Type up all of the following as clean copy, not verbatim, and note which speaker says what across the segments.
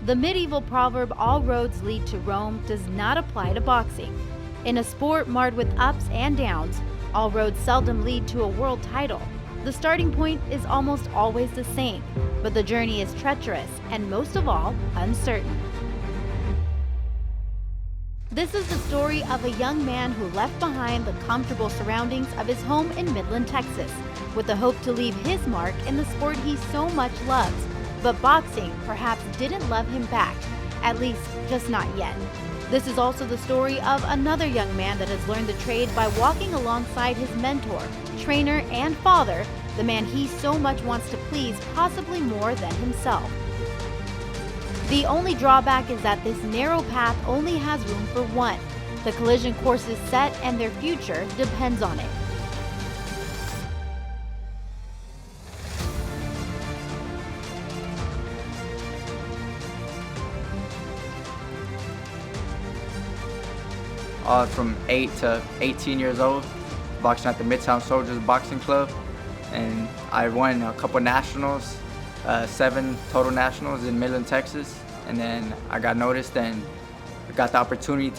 Speaker 1: The medieval proverb, "all roads lead to Rome," does not apply to boxing. In a sport marred with ups and downs, all roads seldom lead to a world title. The starting point is almost always the same, but the journey is treacherous and, most of all, uncertain. This is the story of a young man who left behind the comfortable surroundings of his home in Midland, Texas, with the hope to leave his mark in the sport he so much loves. But boxing perhaps didn't love him back, at least just not yet. This is also the story of another young man that has learned the trade by walking alongside his mentor, trainer, and father, the man he so much wants to please, possibly more than himself. The only drawback is that this narrow path only has room for one. The collision course is set and their future depends on it.
Speaker 2: From 8 to 18 years old, boxing at the Midtown Soldiers Boxing Club, and I won a couple nationals, 7 total nationals in Midland, Texas, and then I got noticed and got the opportunity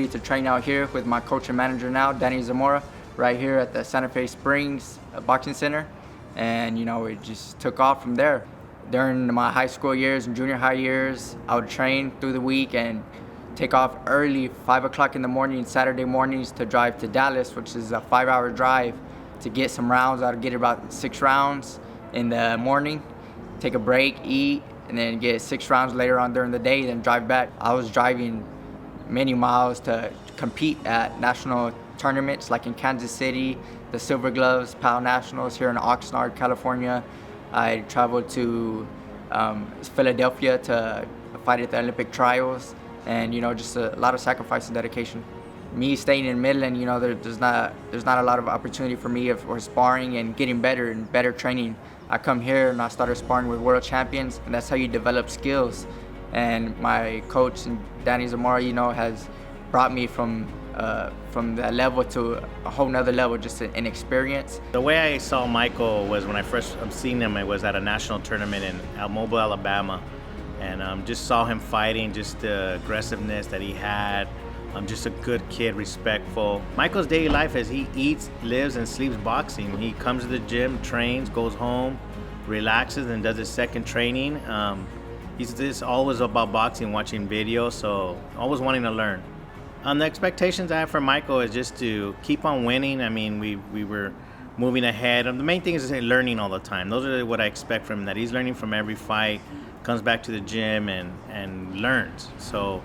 Speaker 2: to train out here with my coach and manager now, Danny Zamora, right here at the Santa Fe Springs Boxing Center, and it just took off from there. During my high school years and junior high years, I would train through the week and take off early, 5 o'clock in the morning, Saturday mornings, to drive to Dallas, which is a 5-hour drive, to get some rounds. I'd get about 6 rounds in the morning, take a break, eat, and then get 6 rounds later on during the day, then drive back. I was driving many miles to compete at national tournaments like in Kansas City, the Silver Gloves, PAL Nationals here in Oxnard, California. I traveled to Philadelphia to fight at the Olympic trials, and just a lot of sacrifice and dedication. Me staying in Midland, there's not a lot of opportunity for me for sparring and getting better and better training. I come here and I started sparring with world champions, and that's how you develop skills. And my coach, Danny Zamora, has brought me from that level to a whole nother level, just in experience.
Speaker 3: The way I saw Michael was when I first seen him, it was at a national tournament in Mobile, Alabama. And just saw him fighting, just the aggressiveness that he had. Just a good kid, respectful. Michael's daily life is he eats, lives, and sleeps boxing. He comes to the gym, trains, goes home, relaxes, and does his second training. He's just always about boxing, watching videos, so always wanting to learn. The expectations I have for Michael is just to keep on winning. I mean, we were moving ahead. The main thing is learning all the time. Those are what I expect from him, that he's learning from every fight, comes back to the gym and learns. So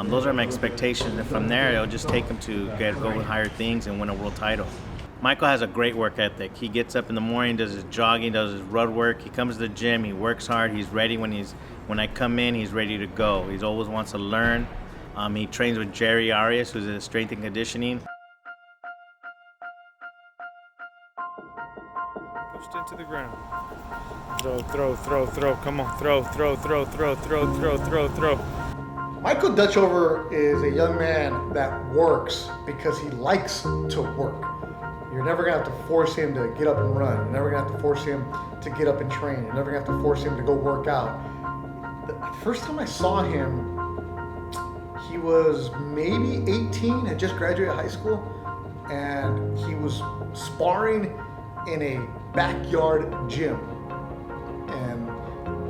Speaker 3: those are my expectations, and from there it'll just take him to go with higher things and win a world title. Michael has a great work ethic. He gets up in the morning, does his jogging, does his road work. He comes to the gym, he works hard, he's ready when I come in, he's ready to go. He always wants to learn. He trains with Jerry Arias, who's in strength and conditioning.
Speaker 4: Pushed into the ground. Throw. Come on, throw.
Speaker 5: Michael Dutchover is a young man that works because he likes to work. You're never gonna have to force him to get up and run. You're never gonna have to force him to get up and train. You're never gonna have to force him to go work out. The first time I saw him, he was maybe 18, had just graduated high school, and he was sparring in a backyard gym. And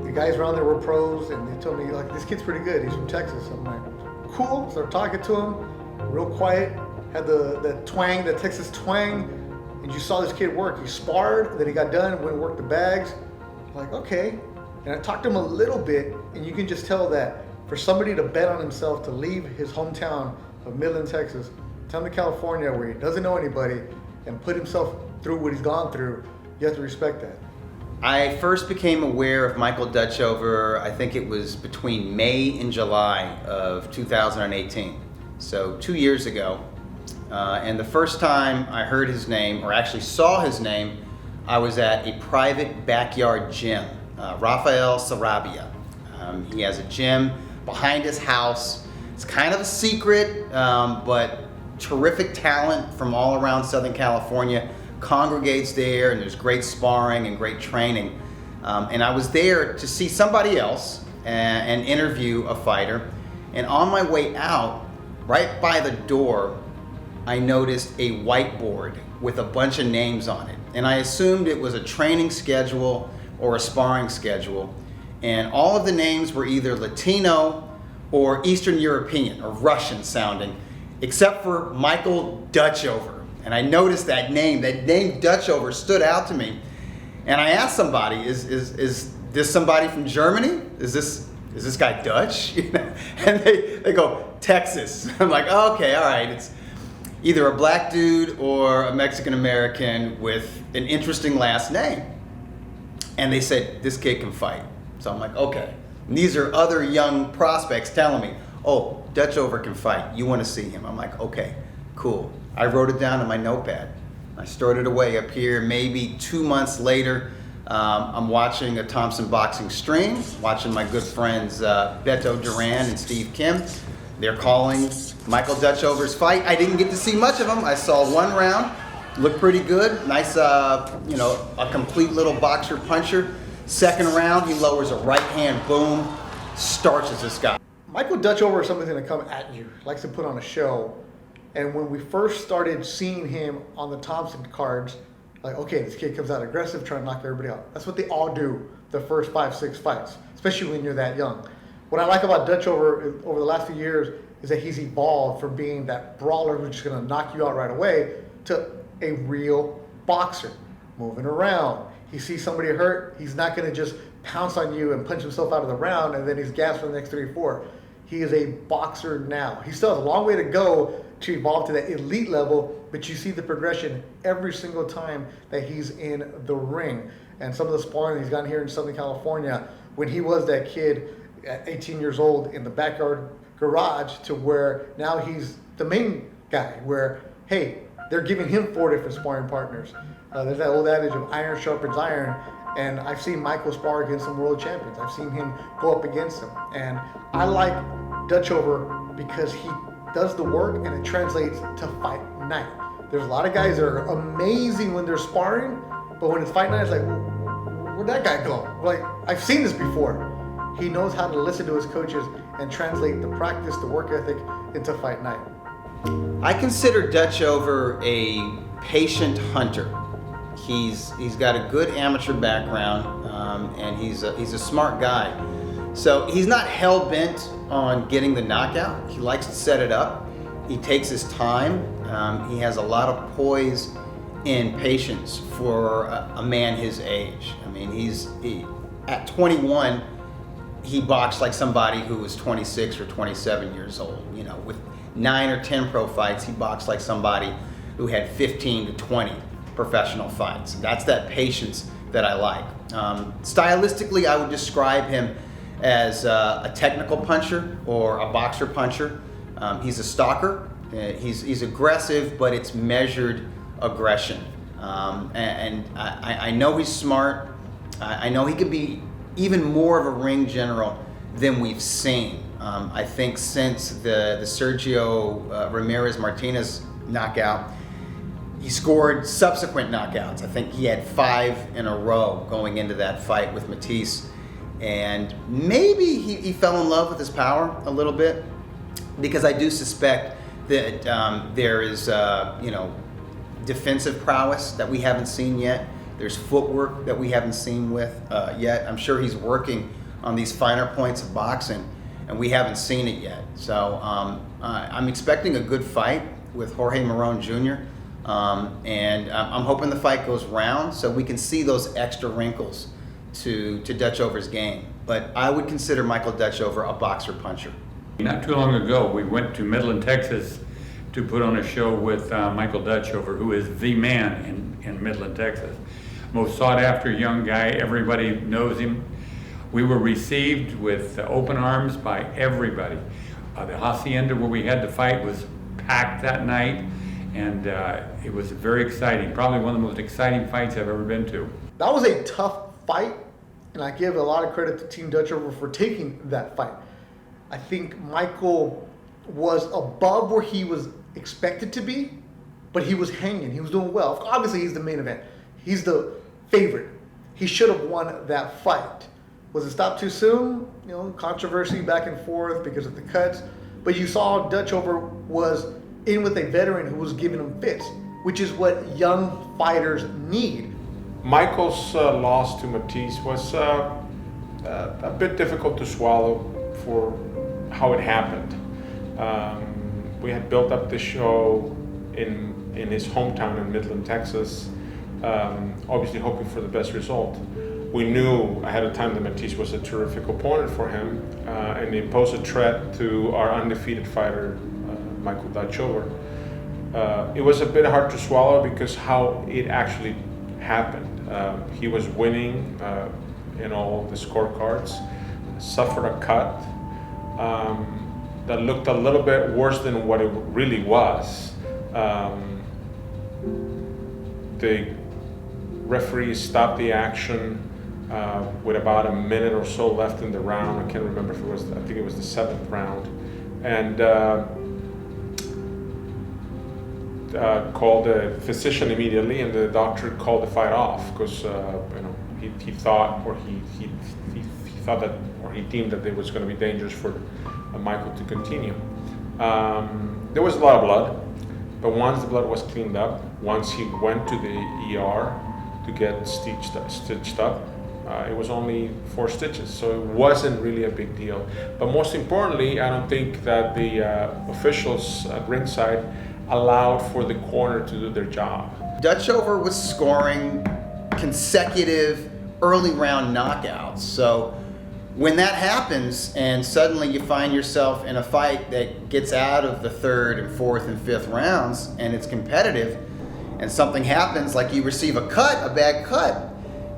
Speaker 5: the guys around there were pros, and they told me, like, this kid's pretty good, he's from Texas. I'm like, cool. Started talking to him, real quiet, had the twang, the Texas twang, and you saw this kid work. He sparred, then he got done, went and worked the bags. I'm like, okay. And I talked to him a little bit, and you can just tell that for somebody to bet on himself to leave his hometown of Midland, Texas, come to California where he doesn't know anybody, and put himself through what he's gone through, you have to respect that.
Speaker 6: I first became aware of Michael Dutchover, I think it was between May and July of 2018, so 2 years ago. And the first time I heard his name, or actually saw his name, I was at a private backyard gym, Rafael Sarabia. He has a gym behind his house. It's kind of a secret, but terrific talent from all around Southern California congregates there, and there's great sparring and great training. And I was there to see somebody else and interview a fighter. And on my way out, right by the door, I noticed a whiteboard with a bunch of names on it. And I assumed it was a training schedule or a sparring schedule. And all of the names were either Latino or Eastern European or Russian sounding, except for Michael Dutchover. And I noticed that name Dutchover stood out to me. And I asked somebody, is this somebody from Germany? Is this guy Dutch? You know? And they go, Texas. I'm like, oh, okay, all right. It's either a black dude or a Mexican American with an interesting last name. And they said, this kid can fight. So I'm like, okay. And these are other young prospects telling me, oh, Dutchover can fight. You want to see him? I'm like, okay, cool. I wrote it down on my notepad. I stored it away up here. Maybe 2 months later, I'm watching a Thompson Boxing stream, watching my good friends Beto Duran and Steve Kim. They're calling Michael Dutchover's fight. I didn't get to see much of him. I saw one round, looked pretty good. Nice, a complete little boxer puncher. Second round, he lowers a right hand, boom, starches this guy.
Speaker 5: Michael Dutchover is something going to come at you, likes to put on a show. And when we first started seeing him on the Thompson cards, like, okay, this kid comes out aggressive, trying to knock everybody out. That's what they all do the first 5-6 fights, especially when you're that young. What I like about Dutchover over the last few years is that he's evolved from being that brawler who's just going to knock you out right away to a real boxer, moving around. He sees somebody hurt, he's not going to just pounce on you and punch himself out of the round and then he's gassed for the next 3 or 4. He is a boxer now. He still has a long way to go to evolve to that elite level, but you see the progression every single time that he's in the ring. And some of the sparring he's gotten here in Southern California, when he was that kid at 18 years old in the backyard garage, to where now he's the main guy, where, hey, they're giving him 4 different sparring partners. There's that old adage of iron sharpens iron, and I've seen Michael spar against some world champions. I've seen him go up against them. And I like Dutchover because he does the work and it translates to fight night. There's a lot of guys that are amazing when they're sparring, but when it's fight night, it's like, where'd that guy go? Like, I've seen this before. He knows how to listen to his coaches and translate the practice, the work ethic into fight night.
Speaker 6: I consider Dutchover a patient hunter. He's got a good amateur background, and he's a smart guy. So he's not hell-bent on getting the knockout. He likes to set it up. He takes his time. He has a lot of poise and patience for a man his age. I mean, at 21, he boxed like somebody who was 26 or 27 years old. You know, with 9 or 10 pro fights, he boxed like somebody who had 15 to 20 professional fights. That's that patience that I like. Stylistically, I would describe him as a technical puncher or a boxer puncher. He's a stalker. He's aggressive, but it's measured aggression. And I know he's smart. I know he could be even more of a ring general than we've seen. I think since the Sergio Ramirez Martinez knockout, he scored subsequent knockouts. I think he had 5 in a row going into that fight with Matisse. And maybe he fell in love with his power a little bit, because I do suspect that there is, defensive prowess that we haven't seen yet. There's footwork that we haven't seen yet. I'm sure he's working on these finer points of boxing, and we haven't seen it yet. So I'm expecting a good fight with Jorge Marron Jr., and I'm hoping the fight goes round so we can see those extra wrinkles to Dutchover's game. But I would consider Michael Dutchover a boxer puncher.
Speaker 7: Not too long ago, we went to Midland, Texas to put on a show with Michael Dutchover, who is the man in Midland, Texas. Most sought after young guy, everybody knows him. We were received with open arms by everybody. The hacienda where we had the fight was packed that night, and it was very exciting. Probably one of the most exciting fights I've ever been to.
Speaker 5: That was a tough fight, and I give a lot of credit to Team Dutchover for taking that fight. I think Michael was above where he was expected to be, but he was hanging. He was doing well. Obviously, he's the main event. He's the favorite. he should have won that fight. Was it stopped too soon? Controversy back and forth because of the cuts. But you saw Dutchover was in with a veteran who was giving him fits, which is what young fighters need.
Speaker 4: Michael's loss to Matisse was a bit difficult to swallow for how it happened. We had built up the show in his hometown in Midland, Texas, obviously hoping for the best result. We knew ahead of time that Matisse was a terrific opponent for him, and he posed a threat to our undefeated fighter, Michael Dutchover. It was a bit hard to swallow because how it actually happened. He was winning in all the scorecards, suffered a cut that looked a little bit worse than what it really was. The referee stopped the action with about a minute or so left in the round. I can't remember if it was, I think it was the 7th round. And called the physician immediately, and the doctor called the fight off because he thought, or he thought that, or he deemed that it was going to be dangerous for Michael to continue. There was a lot of blood, but once the blood was cleaned up, once he went to the ER to get stitched up, it was only 4 stitches, so it wasn't really a big deal. But most importantly, I don't think that the officials at ringside allowed for the corner to do their job.
Speaker 6: Dutchover was scoring consecutive early round knockouts. So when that happens and suddenly you find yourself in a fight that gets out of the 3rd and 4th and 5th rounds and it's competitive and something happens, like you receive a bad cut,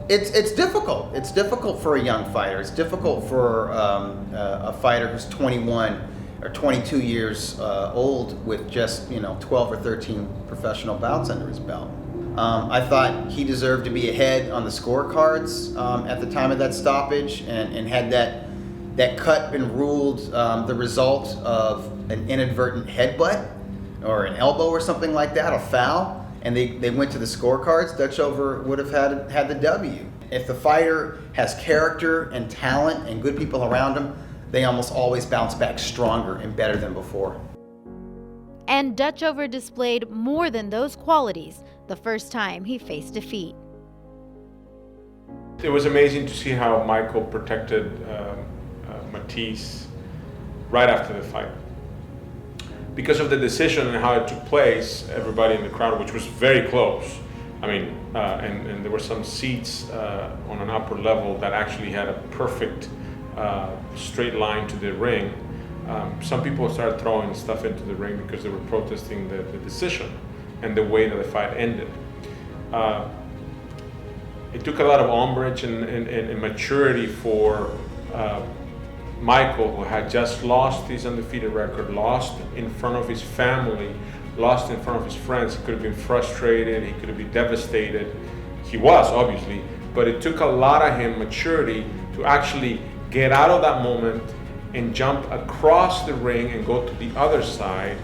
Speaker 6: it's difficult. It's difficult for a young fighter. It's difficult for a fighter who's 21 or 22 years old with just 12 or 13 professional bouts under his belt. I thought he deserved to be ahead on the scorecards at the time of that stoppage, and had that cut been ruled the result of an inadvertent headbutt or an elbow or something like that, a foul, and they went to the scorecards, Dutchover would have had the W. If the fighter has character and talent and good people around him, they almost always bounce back stronger and better than before.
Speaker 1: And Dutchover displayed more than those qualities the first time he faced defeat.
Speaker 4: It was amazing to see how Michael protected Matisse right after the fight. Because of the decision and how it took place, everybody in the crowd, which was very close, and there were some seats on an upper level that actually had a perfect straight line to the ring. Some people started throwing stuff into the ring because they were protesting the decision and the way that the fight ended. It took a lot of umbrage and maturity for Michael, who had just lost his undefeated record, lost in front of his family, lost in front of his friends. He could have been frustrated, he could have been devastated. He was, obviously, but it took a lot of him maturity to actually get out of that moment and jump across the ring and go to the other side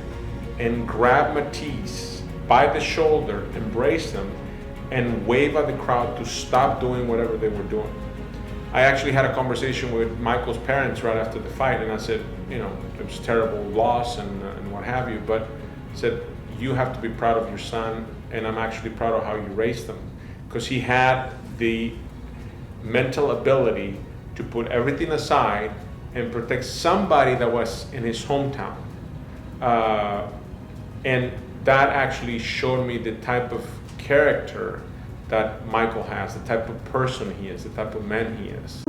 Speaker 4: and grab Matisse by the shoulder, embrace him, and wave at the crowd to stop doing whatever they were doing. I actually had a conversation with Michael's parents right after the fight, and I said, it was a terrible loss and what have you, but I said, you have to be proud of your son, and I'm actually proud of how you raised him, because he had the mental ability to put everything aside and protect somebody that was in his hometown. And that actually showed me the type of character that Michael has, the type of person he is, the type of man he is.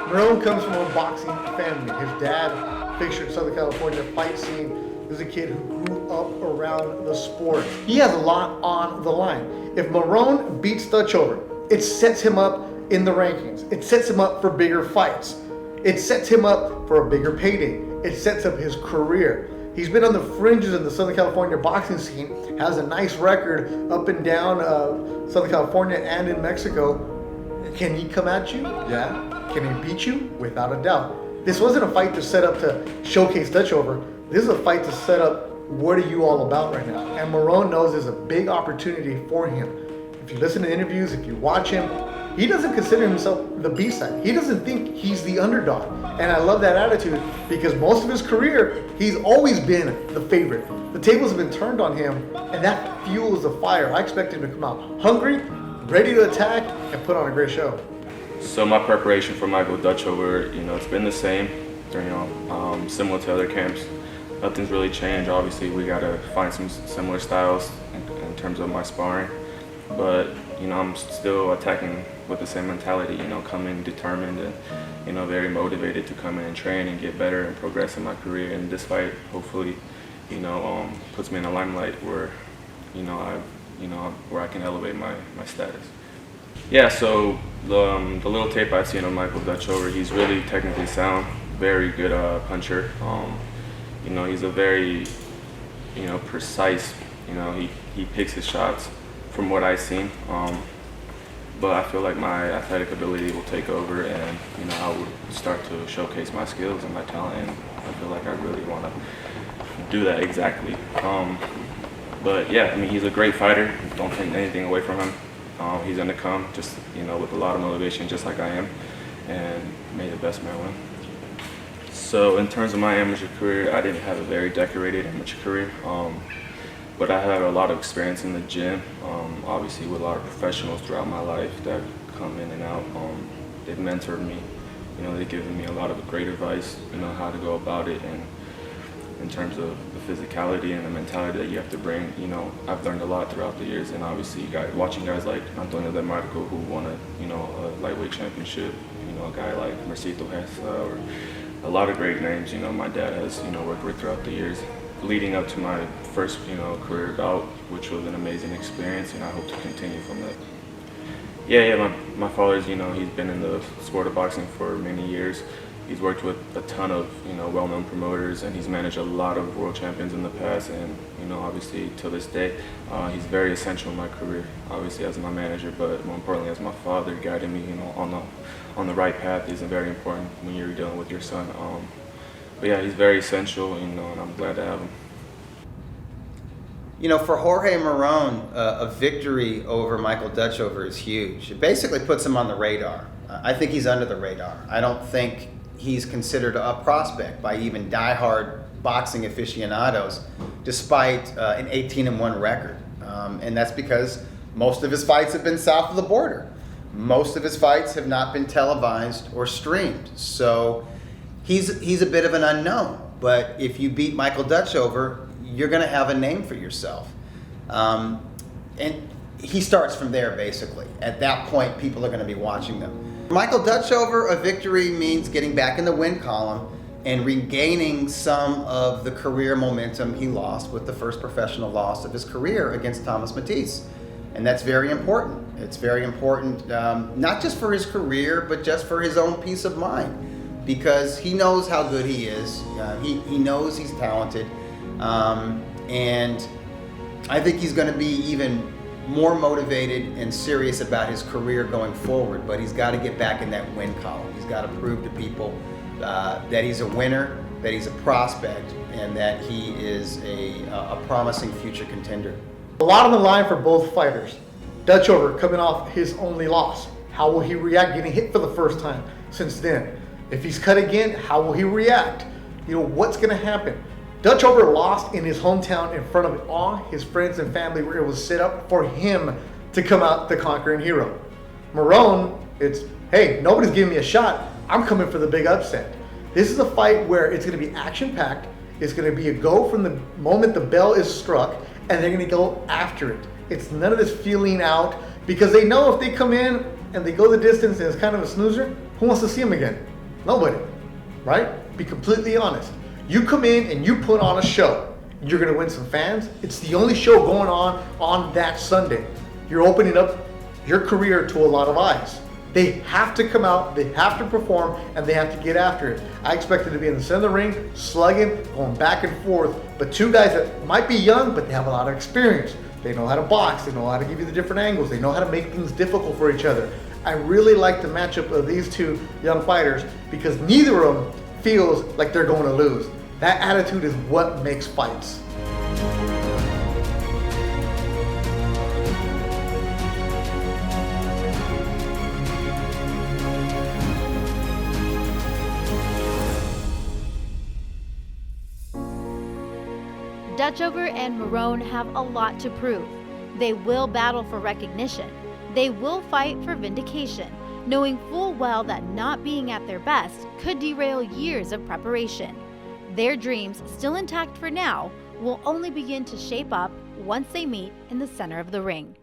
Speaker 5: Marron comes from a boxing family. His dad pictured Southern California fight scene. He was a kid who grew up around the sport. He has a lot on the line. If Marron beats Dutchover, it sets him up in the rankings. It sets him up for bigger fights. It sets him up for a bigger payday. It sets up his career. He's been on the fringes in the Southern California boxing scene, has a nice record up and down Southern California and in Mexico. Can he come at you? Yeah. Can he beat you? Without a doubt. This wasn't a fight to set up to showcase Dutchover. This is a fight to set up what are you all about right now. And Marron knows there's a big opportunity for him. If you listen to interviews, if you watch him, he doesn't consider himself the B-side. He doesn't think he's the underdog. And I love that attitude because most of his career, he's always been the favorite. The tables have been turned on him, and that fuels the fire. I expect him to come out hungry, ready to attack, and put on a great show.
Speaker 8: So my preparation for Michael Dutchover, it's been the same, similar to other camps. Nothing's really changed. Obviously, we got to find some similar styles in terms of my sparring. But, I'm still attacking with the same mentality, coming determined and, very motivated to come in and train and get better and progress in my career. And this fight, hopefully, puts me in a limelight where, where I can elevate my status. Yeah, so the little tape I've seen of Michael Dutchover, he's really technically sound, very good puncher. He's a very, precise, he picks his shots from what I've seen. But I feel like my athletic ability will take over and, I will start to showcase my skills and my talent, and I feel like I really want to do that exactly. But yeah, he's a great fighter. Don't take anything away from him. He's going to come just, with a lot of motivation, just like I am, and may the best man win. So in terms of my amateur career, I didn't have a very decorated amateur career, but I had a lot of experience in the gym, obviously with a lot of professionals throughout my life that come in and out. They've mentored me, they've given me a lot of great advice, how to go about it, and in terms of the physicality and the mentality that you have to bring, I've learned a lot throughout the years, and obviously watching guys like Antonio De Marco who won a lightweight championship, a guy like Mercito Hessa, or a lot of great names, my dad has, worked with throughout the years, leading up to my first, career bout, which was an amazing experience, and I hope to continue from that. Yeah, my father's, he's been in the sport of boxing for many years. He's worked with a ton of, well-known promoters, and he's managed a lot of world champions in the past, and, obviously to this day, he's very essential in my career, obviously as my manager, but more importantly as my father, guiding me, on the right path is very important when you're dealing with your son. But yeah, he's very essential, and I'm glad to have him.
Speaker 6: For Jorge Marron, a victory over Michael Dutchover is huge. It basically puts him on the radar. I think he's under the radar. I don't think he's considered a prospect by even diehard boxing aficionados, despite an 18-1 record. And that's because most of his fights have been south of the border. Most of his fights have not been televised or streamed. So he's a bit of an unknown. But if you beat Michael Dutchover, you're going to have a name for yourself. And he starts from there, basically. At that point, people are going to be watching them. For Michael Dutchover, a victory means getting back in the win column and regaining some of the career momentum he lost with the first professional loss of his career against Thomas Matisse. And that's very important. It's very important, not just for his career, but just for his own peace of mind, because he knows how good he is. He knows he's talented. And I think he's going to be even more motivated and serious about his career going forward, but he's got to get back in that win column. He's got to prove to people that he's a winner, that he's a prospect, and that he is a promising future contender.
Speaker 5: A lot on the line for both fighters. Dutchover coming off his only loss. How will he react getting hit for the first time since then? If he's cut again, how will he react? What's going to happen? Dutchover lost in his hometown in front of all his friends and family, where it was set up for him to come out the conquering hero. Marron, it's, hey, nobody's giving me a shot. I'm coming for the big upset. This is a fight where it's going to be action-packed. It's going to be a go from the moment the bell is struck, and they're going to go after it. It's none of this feeling out, because they know if they come in and they go the distance and it's kind of a snoozer, who wants to see him again? Nobody, right? Be completely honest. You come in and you put on a show. You're going to win some fans. It's the only show going on that Sunday. You're opening up your career to a lot of eyes. They have to come out, they have to perform, and they have to get after it. I expect them to be in the center of the ring, slugging, going back and forth, but two guys that might be young, but they have a lot of experience. They know how to box, they know how to give you the different angles, they know how to make things difficult for each other. I really like the matchup of these two young fighters because neither of them feels like they're going to lose. That attitude is what makes fights.
Speaker 1: Dutchover and Marron have a lot to prove. They will battle for recognition. They will fight for vindication, knowing full well that not being at their best could derail years of preparation. Their dreams, still intact for now, will only begin to shape up once they meet in the center of the ring.